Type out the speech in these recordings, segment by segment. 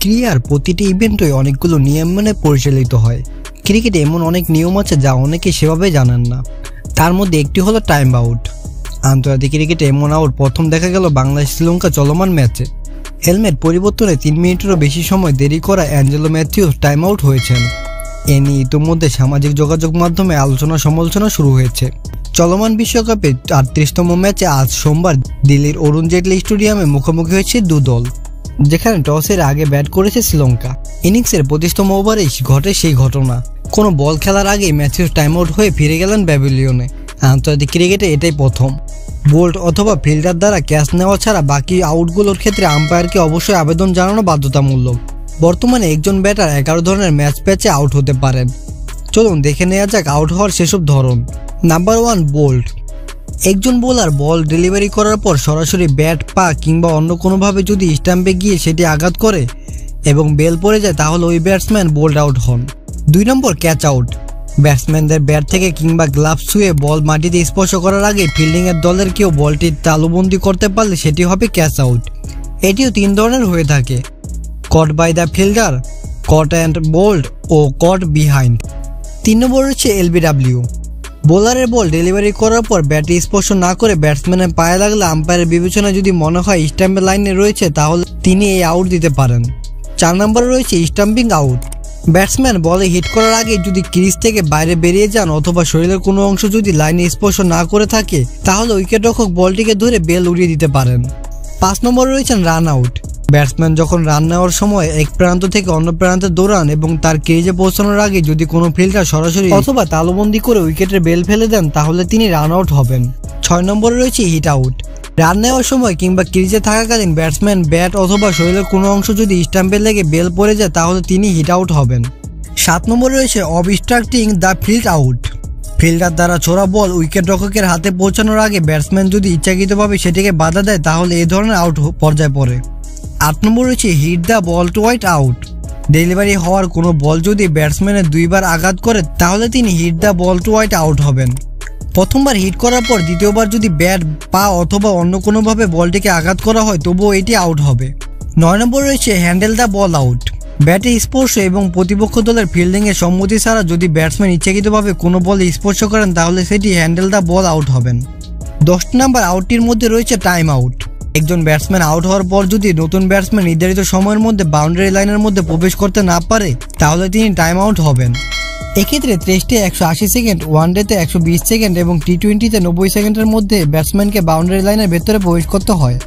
ক্রিয়ার প্রতিটি ইভেন্টই অনেকগুলো নিয়ম মেনে পরিচালিত হয়। ক্রিকেটে এমন অনেক নিয়ম আছে যা অনেকে সেভাবে জানেন না। তার মধ্যে একটি হলো টাইম আউট। আন্তর্জাতিক ক্রিকেটে এমন আউট প্রথম দেখা গেল বাংলাদেশ শ্রীলঙ্কা চলমান ম্যাচে। হেলমেট পরিবর্তনে 3 মিনিটেরও বেশি সময় দেরি করা অ্যাঞ্জেলো ম্যাথিউস টাইম আউট হয়েছেন। এ নিয়ে ইতিমধ্যে সামাজিক যোগাযোগ মাধ্যমে আলোচনা সমালোচনা শুরু হয়েছে। চলমান বিশ্বকাপে 38তম ম্যাচে আজ সোমবার দিল্লির অরুণ জেটলি স্টেডিয়ামে মুখোমুখি হয়েছে দু দল, যেখানে টসের আগে ব্যাট করেছে শ্রীলঙ্কা। ইনিংসের 25তম ওভারেই ঘটে সেই ঘটনা। কোনো বল খেলার আগেই ম্যাথিউস টাইম আউট হয়ে ফিরে গেলেন প্যাভিলিয়নে। আন্তর্জাতিক ক্রিকেটে এটাই প্রথম। বোল্ট অথবা ফিল্ডার দ্বারা ক্যাচ নেওয়া ছাড়া বাকি আউটগুলোর ক্ষেত্রে আম্পায়ারকে অবশ্যই আবেদন জানানো বাধ্যতামূলক। বর্তমানে একজন ব্যাটার 11 ধরনের ম্যাচ প্যাচে আউট হতে পারেন। চলুন দেখে নেওয়া যাক আউট হওয়ার সেসব ধরন। Number 1, bowled. একজন বোলার বল ডেলিভারি করার পর সরাসরি ব্যাট, পা কিংবা অন্য কোনোভাবে যদি স্টাম্পে গিয়ে সেটি আঘাত করে এবং বেল পড়ে যায় তাহলে ওই ব্যাটসম্যান বোল্ড আউট হন। 2 নম্বর, ক্যাচ আউট। ব্যাটসম্যানদের ব্যাট থেকে কিংবা গ্লাভস ছুঁয়ে বল মাটিতে স্পর্শ করার আগে ফিল্ডিংয়ের দলের কেউ বলটি তালুবন্দি করতে পারলে সেটি হবে ক্যাচ আউট। এটিও 3 ধরনের হয়ে থাকে: caught by the fielder, caught and bowled ও কট বিহাইন্ড। 3 নম্বর হচ্ছে এলবিডব্লিউ। বোলারের বল ডেলিভারি করার পর ব্যাটে স্পর্শ না করে ব্যাটসম্যানের পায়ে লাগলে আম্পায়ারের বিবেচনায় যদি মনে হয় স্টাম্পের লাইনে রয়েছে তাহলে তিনি এই আউট দিতে পারেন। 4 নম্বরে রয়েছে স্টাম্পিং আউট। ব্যাটসম্যান বলে হিট করার আগে যদি ক্রিজ থেকে বাইরে বেরিয়ে যান অথবা শরীরের কোনো অংশ যদি লাইনে স্পর্শ না করে থাকে তাহলে উইকেটরক্ষক বলটিকে ধরে বেল উড়িয়ে দিতে পারেন। 5 নম্বরে রয়েছেন রান আউট। ব্যাটসম্যান যখন রান নেওয়ার সময় এক প্রান্ত থেকে অন্য প্রান্তে দৌড়ান এবং তার ক্রিজে পৌঁছানোর আগে যদি কোনো ফিল্ডার সরাসরি অথবা তালুবন্দি করে উইকেটের বেল ফেলে দেন তাহলে তিনি রান আউট হবেন। 6 নম্বরে রয়েছে হিট আউট। রান নেওয়ার সময় কিংবা ক্রিজে থাকাকালীন ব্যাটসম্যান ব্যাট অথবা শরীরের কোনো অংশ যদি স্টাম্পে লেগে বেল পড়ে যায় তাহলে তিনি হিট আউট হবেন। 7 নম্বরে রয়েছে obstructing the field out. Fielder দ্বারা ছোড়া বল উইকেট রক্ষকের হাতে পৌঁছানোর আগে ব্যাটসম্যান যদি ইচ্ছাকৃতভাবে সেটিকে বাধা দেয় তাহলে এই ধরনের আউট পর্যায়ে পড়ে। 8 নম্বর রয়েছে hit the ball to wide out. Delivery হওয়ার কোনো বল যদি ব্যাটসম্যানের 2 বার আঘাত করে তাহলে তিনি hit the ball to wide out হবেন। প্রথমবার হিট করার পর দ্বিতীয়বার যদি ব্যাট, পা অথবা অন্য কোনোভাবে বলটিকে আঘাত করা হয় তবুও এটি আউট হবে। 9 নম্বর রয়েছে হ্যান্ডেল দ্য বল আউট। ব্যাটে স্পর্শ এবং প্রতিপক্ষ দলের ফিল্ডিংয়ের সম্মতি ছাড়া যদি ব্যাটসম্যান ইচ্ছাকৃতভাবে কোনো বলে স্পর্শ করেন তাহলে সেটি হ্যান্ডেল দ্য বল আউট হবেন। 10 নম্বর আউটটির মধ্যে রয়েছে টাইম আউট। একজন ব্যাটসম্যান আউট হওয়ার পর যদি নতুন ব্যাটসম্যান নির্ধারিত সময়ের মধ্যে বাউন্ডারি লাইনের মধ্যে প্রবেশ করতে না পারে তাহলে তিনি টাইম আউট হবেন। এক্ষেত্রে টেস্টে 180 সেকেন্ড, ওয়ানডেতে 120 সেকেন্ড এবং টি-20তে 90 সেকেন্ডের মধ্যে ব্যাটসম্যানকে বাউন্ডারি লাইনের ভেতরে প্রবেশ করতে হয়।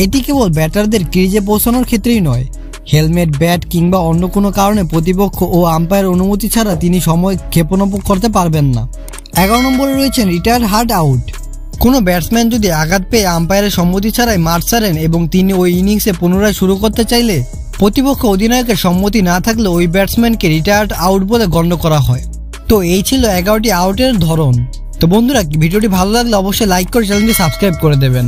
এটি কেবল ব্যাটারদের ক্রিজে পৌঁছানোর ক্ষেত্রেই নয়, হেলমেট, ব্যাট কিংবা অন্য কোনো কারণে প্রতিপক্ষ ও আম্পায়ার অনুমতি ছাড়া তিনি সময় ক্ষেপণ করতে পারবেন না। 11 নম্বরে রয়েছেন রিটায়ার্ড হার্ড আউট। কোনো ব্যাটসম্যান যদি আঘাত পেয়ে আম্পায়ারের সম্মতি ছাড়াই মাঠ ছাড়েন এবং তিনি ওই ইনিংসে পুনরায় শুরু করতে চাইলে প্রতিপক্ষ অধিনায়কের সম্মতি না থাকলে ওই ব্যাটসম্যানকে রিটায়ার্ড আউট বলে গণ্য করা হয়। তো এই ছিল 11টি আউটের ধরন। তো বন্ধুরা, ভিডিওটি ভালো লাগলে অবশ্যই লাইক করে চ্যানেলটি সাবস্ক্রাইব করে দেবেন।